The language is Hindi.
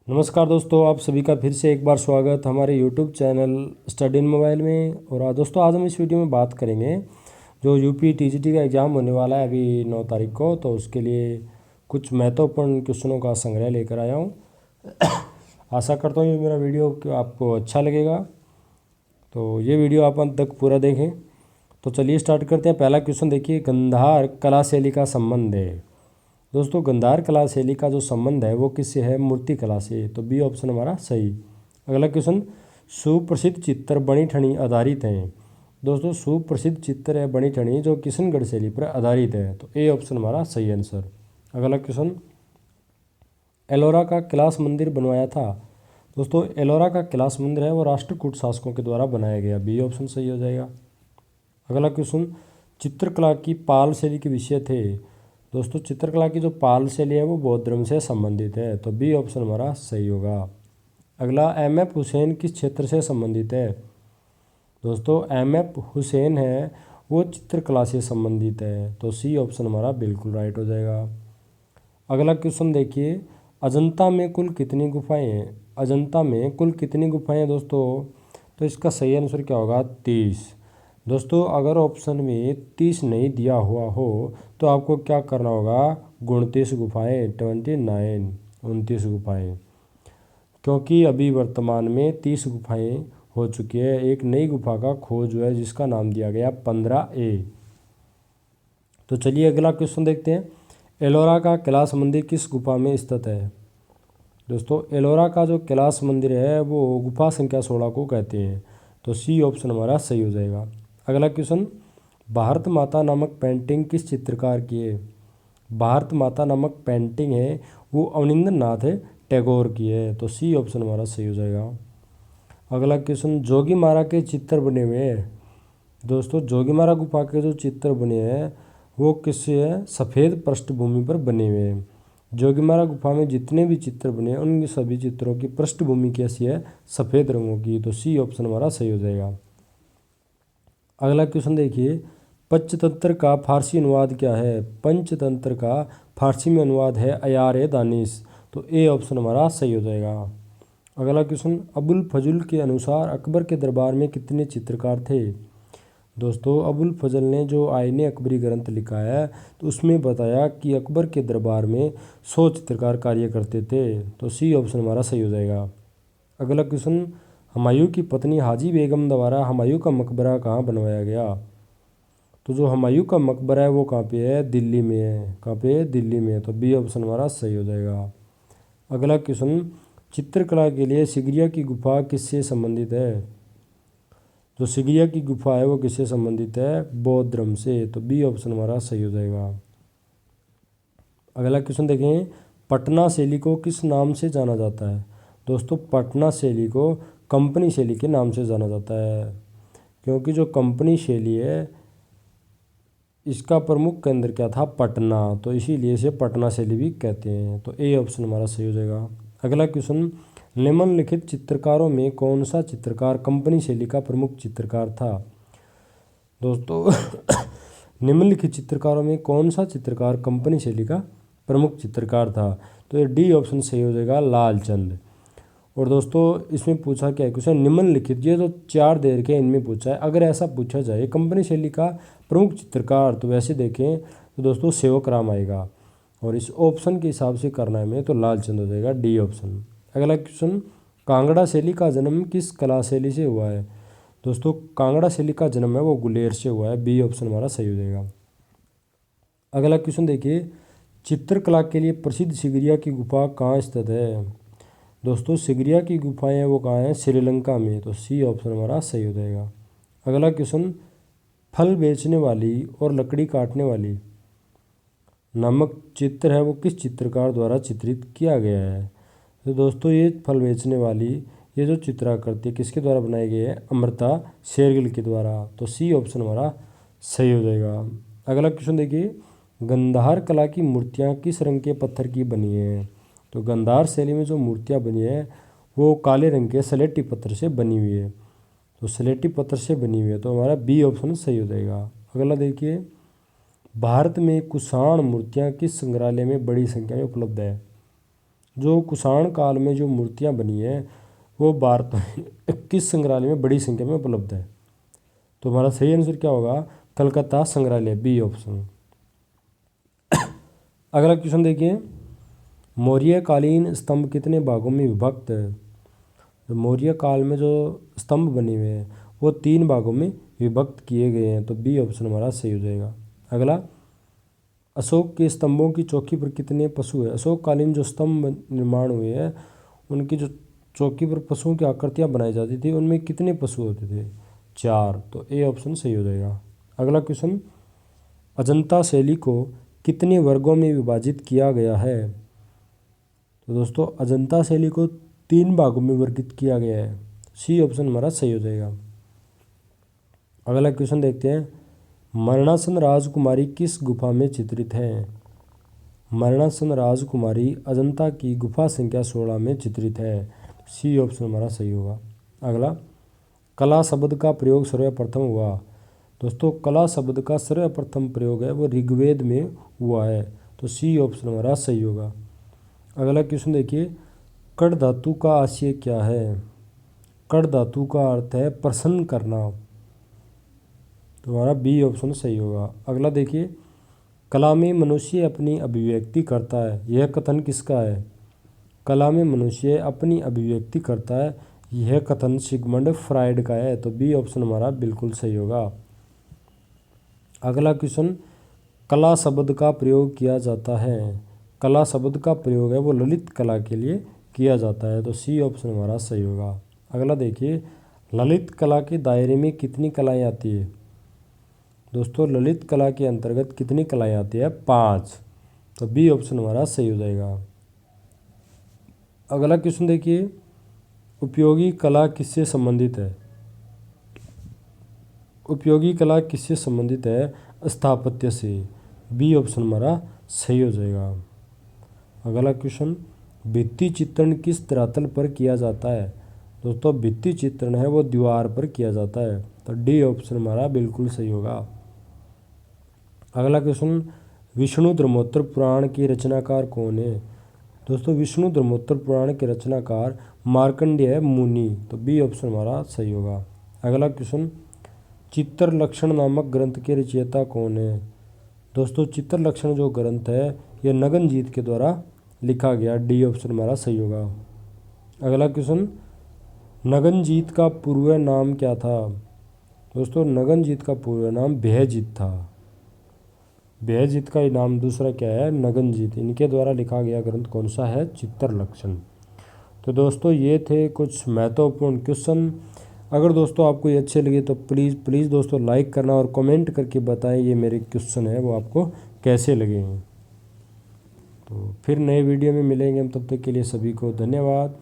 नमस्कार दोस्तों, आप सभी का फिर से एक बार स्वागत हमारे YouTube channel study in mobile में। और दोस्तों आज हम इस वीडियो में बात करेंगे जो यूपी टीजीटी का एग्ज़ाम होने वाला है अभी 9 तारीख को। तो उसके लिए कुछ महत्वपूर्ण क्वेश्चनों का संग्रह लेकर आया हूँ। आशा करता हूँ ये मेरा वीडियो आपको अच्छा लगेगा, तो ये वीडियो आप अंत तक पूरा देखें। तो चलिए स्टार्ट करते हैं। पहला क्वेश्चन देखिए, गंधार कला शैली का संबंध है। दोस्तों गंधार कला शैली का जो संबंध है वो किससे है? मूर्ति कला से। तो बी ऑप्शन हमारा सही। अगला क्वेश्चन, सुप्रसिद्ध चित्र बनी ठनी आधारित हैं। दोस्तों सुप्रसिद्ध चित्र है बनी ठनी जो किशनगढ़ शैली पर आधारित है। तो ए ऑप्शन हमारा सही आंसर। अगला क्वेश्चन, एलोरा का कैलाश मंदिर बनवाया था। दोस्तों एलोरा का कैलाश मंदिर है वो राष्ट्रकूट शासकों के द्वारा बनाया गया। बी ऑप्शन सही हो जाएगा। अगला क्वेश्चन, चित्रकला की पाल शैली के विषय थे। दोस्तों चित्रकला की जो पाल शैली है वो बौद्ध धर्म से संबंधित है। तो बी ऑप्शन हमारा सही होगा। अगला, एम एफ हुसैन किस क्षेत्र से संबंधित है? दोस्तों एम एफ हुसैन है वो चित्रकला से संबंधित है। तो सी ऑप्शन हमारा बिल्कुल राइट हो जाएगा। अगला क्वेश्चन देखिए, अजंता में कुल कितनी गुफाएं हैं? अजंता में कुल कितनी गुफाएं हैं दोस्तों? तो इसका सही आंसर क्या होगा? 30। दोस्तों अगर ऑप्शन में 30 नहीं दिया हुआ हो तो आपको क्या करना होगा? 29 गुफाएँ, 29, 29 गुफाएँ, क्योंकि अभी वर्तमान में 30 गुफाएँ हो चुकी है। एक नई गुफा का खोज हुआ है जिसका नाम दिया गया 15A। तो चलिए अगला क्वेश्चन देखते हैं, एलोरा का कैलाश मंदिर किस गुफा में स्थित है? दोस्तों एलोरा का जो कैलाश मंदिर है वो गुफा संख्या 16 को कहते हैं। तो सी ऑप्शन हमारा सही हो जाएगा। अगला क्वेश्चन, भारत माता नामक पेंटिंग किस चित्रकार की है? भारत माता नामक पेंटिंग है वो अवनिंद्रनाथ टैगोर की है। तो सी ऑप्शन हमारा सही हो जाएगा। अगला क्वेश्चन, जोगीमारा के चित्र बने हुए हैं। दोस्तों जोगीमारा गुफा के जो चित्र बने हैं वो किससे है? सफ़ेद पृष्ठभूमि पर बने हुए हैं। जोगीमारा गुफा में जितने भी चित्र बने हैं उन सभी चित्रों की पृष्ठभूमि कैसी है? सफ़ेद रंगों की। तो सी ऑप्शन हमारा सही हो जाएगा। अगला क्वेश्चन देखिए, पंचतंत्र का फारसी अनुवाद क्या है? पंचतंत्र का फारसी में अनुवाद है अयार ए दानिश। तो ए ऑप्शन हमारा सही हो जाएगा। अगला क्वेश्चन, अबुल फजल के अनुसार अकबर के दरबार में कितने चित्रकार थे? दोस्तों अबुल फजल ने जो आईने अकबरी ग्रंथ लिखा है तो उसमें बताया कि अकबर के दरबार में 100 चित्रकार कार्य करते थे। तो सी ऑप्शन हमारा सही हो जाएगा। अगला क्वेश्चन, हुमायूं की पत्नी हाजी बेगम द्वारा हुमायूं का मकबरा कहाँ बनवाया गया? तो जो हुमायूं का मकबरा है वो कहाँ पे है? दिल्ली में है। कहाँ पे है? दिल्ली में है। तो बी ऑप्शन हमारा सही हो जाएगा। अगला क्वेश्चन, चित्रकला के लिए सिगरिया की गुफा किससे संबंधित है? जो सिगरिया की गुफा है वो किससे संबंधित है? बौद्ध धर्म से। तो बी ऑप्शन हमारा सही हो जाएगा। अगला क्वेश्चन देखें, पटना शैली को किस नाम से जाना जाता है? दोस्तों पटना शैली को कंपनी शैली के नाम से जाना जाता है, क्योंकि जो कंपनी शैली है इसका प्रमुख केंद्र क्या था? पटना। तो इसीलिए इसे पटना शैली भी कहते हैं। तो ए ऑप्शन हमारा सही हो जाएगा। अगला क्वेश्चन, निम्नलिखित चित्रकारों में कौन सा चित्रकार कंपनी शैली का प्रमुख चित्रकार था? दोस्तों निम्नलिखित चित्रकारों में कौन सा चित्रकार कंपनी शैली का प्रमुख चित्रकार था? तो ये डी ऑप्शन सही हो जाएगा, लालचंद। और दोस्तों इसमें पूछा क्या है क्वेश्चन, निम्नलिखित, ये तो 4 दे रखे हैं इनमें पूछा है। अगर ऐसा पूछा जाए कंपनी शैली का प्रमुख चित्रकार, तो वैसे देखें तो दोस्तों सेवक राम आएगा। और इस ऑप्शन के हिसाब से करना है में तो लालचंद हो जाएगा, डी ऑप्शन। अगला क्वेश्चन, कांगड़ा शैली का जन्म किस कला शैली से हुआ है? दोस्तों कांगड़ा शैली का जन्म है वो गुलेर से हुआ है। बी ऑप्शन हमारा सही हो जाएगा। अगला क्वेश्चन देखिए, चित्रकला के लिए प्रसिद्ध सिगरिया की गुफा कहाँ स्थित है? दोस्तों सिगरिया की गुफाएं वो कहाँ हैं? श्रीलंका में। तो सी ऑप्शन हमारा सही हो जाएगा। अगला क्वेश्चन, फल बेचने वाली और लकड़ी काटने वाली नामक चित्र है वो किस चित्रकार द्वारा चित्रित किया गया है? तो दोस्तों ये फल बेचने वाली ये जो चित्राकृति किसके द्वारा बनाई गई है? अमृता शेरगिल के द्वारा। तो सी ऑप्शन हमारा सही हो जाएगा। अगला क्वेश्चन देखिए, गंधार कला की मूर्तियाँ किस रंग के पत्थर की बनी हैं? तो गंधार शैली में जो मूर्तियाँ बनी है वो काले रंग के सलेटी पत्थर से बनी हुई है। तो सलेटी पत्थर से बनी हुई है। तो हमारा बी ऑप्शन सही हो जाएगा। अगला देखिए, भारत में कुषाण मूर्तियाँ किस संग्रहालय में बड़ी संख्या में उपलब्ध है? जो कुषाण काल में जो मूर्तियाँ बनी हैं वो भारत में 21 संग्रहालय में बड़ी संख्या में उपलब्ध है। तो हमारा सही आंसर क्या होगा? कलकत्ता संग्रहालय, बी ऑप्शन। अगला क्वेश्चन देखिए, मौर्यकालीन स्तंभ कितने भागों में विभक्त है? तो मौर्य काल में जो स्तंभ बने हुए हैं वो 3 भागों में विभक्त किए गए हैं। तो बी ऑप्शन हमारा सही हो जाएगा। अगला, अशोक के स्तंभों की चौकी पर कितने पशु हैं? अशोककालीन जो स्तंभ निर्माण हुए हैं उनकी जो चौकी पर पशुओं की आकृतियाँ बनाई जाती थी उनमें कितने पशु होते थे? 4। तो ए ऑप्शन सही हो जाएगा। अगला क्वेश्चन, अजंता शैली को कितने वर्गों में विभाजित किया गया है? तो दोस्तों अजंता शैली को 3 भागों में वर्गित किया गया है। सी ऑप्शन हमारा सही हो जाएगा। अगला क्वेश्चन देखते हैं, मरणासन राजकुमारी किस गुफा में चित्रित है? मरणासन राजकुमारी अजंता की गुफा संख्या 16 में चित्रित है। सी ऑप्शन हमारा सही होगा। अगला, कला शब्द का प्रयोग सर्वप्रथम हुआ? दोस्तों कला शब्द का सर्वप्रथम प्रयोग है वो ऋग्वेद में हुआ है। तो सी ऑप्शन हमारा सही होगा। अगला क्वेश्चन देखिए, कड़ धातु का आशय क्या है? कड़ धातु का अर्थ है प्रसन्न करना। तो हमारा बी ऑप्शन सही होगा। अगला देखिए, कला में मनुष्य अपनी अभिव्यक्ति करता है, यह कथन किसका है? कला में मनुष्य अपनी अभिव्यक्ति करता है, यह कथन सिगमंड फ्रायड का है। तो बी ऑप्शन हमारा बिल्कुल सही होगा। अगला क्वेश्चन, कला शब्द का प्रयोग किया जाता है? कला शब्द का प्रयोग है वो ललित कला के लिए किया जाता है। तो सी ऑप्शन हमारा सही होगा। अगला देखिए, ललित कला के दायरे में कितनी कलाएँ आती है? दोस्तों ललित कला के अंतर्गत कितनी कलाएँ आती है? 5। तो बी ऑप्शन हमारा सही हो जाएगा। अगला क्वेश्चन देखिए, उपयोगी कला किससे संबंधित है? उपयोगी कला किससे संबंधित है? स्थापत्य से। बी ऑप्शन हमारा सही हो जाएगा। अगला क्वेश्चन, भित्ति चित्रण किस धरातल पर किया जाता है? दोस्तों भित्ति चित्रण है वो दीवार पर किया जाता है। तो डी ऑप्शन हमारा बिल्कुल सही होगा। अगला क्वेश्चन, विष्णु धर्मोत्तर पुराण के रचनाकार कौन है? दोस्तों विष्णु धर्मोत्तर पुराण के रचनाकार मार्कंडेय मुनि। तो बी ऑप्शन हमारा सही होगा। अगला क्वेश्चन, चित्रलक्षण नामक ग्रंथ के रचयिता कौन है? दोस्तों चित्रलक्षण जो ग्रंथ है यह नगनजीत के द्वारा लिखा गया। डी ऑप्शन हमारा सही होगा। अगला क्वेश्चन, नगनजीत का पूर्व नाम क्या था? दोस्तों नगनजीत का पूर्व नाम भयजीत था। भयजीत का नाम दूसरा क्या है? नगनजीत। इनके द्वारा लिखा गया ग्रंथ कौन सा है? चित्रलक्षण। तो दोस्तों ये थे कुछ महत्वपूर्ण क्वेश्चन। अगर दोस्तों आपको ये अच्छे लगे तो प्लीज़ दोस्तों लाइक करना और कमेंट करके बताएं ये मेरे क्वेश्चन है वो आपको कैसे लगे हैं। तो फिर नए वीडियो में मिलेंगे हम, तब तक के लिए सभी को धन्यवाद।